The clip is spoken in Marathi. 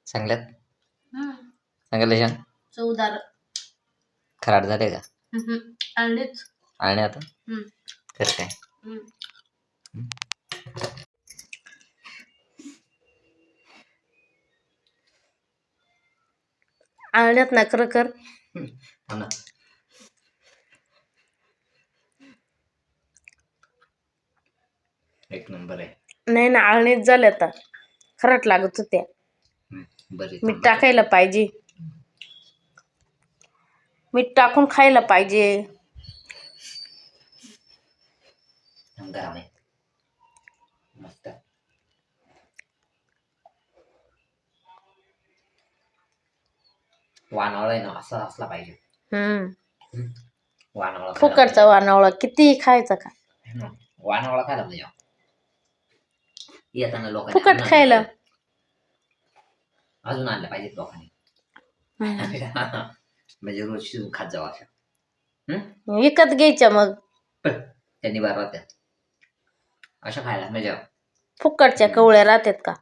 चांगल्यात चांगलं छान चवदार खराब झाले का आणलेच आणि आता कसं काय आणल्यात ना कर हो ना एक नंबर आहे नाही ना आळणीच झाल्या आता खराट लागत होत्या बरी मीठ टाकायला पाहिजे मीठ टाकून खायला पाहिजे गरम आहे मस्त वानवळा आहे ना असा असला पाहिजे वानवळा फुकटचा वानवळा किती खायचा का वानवळा खायला म्हणजे येताना लोक फुकट खायला अजून आणलं पाहिजे लोकांनी म्हणजे रोज शिजून खात जावं अशा विकत घ्यायच्या मग त्यांनी बार राहत्या अशा खायला म्हणजे फुकटच्या कवळ्या राहतात का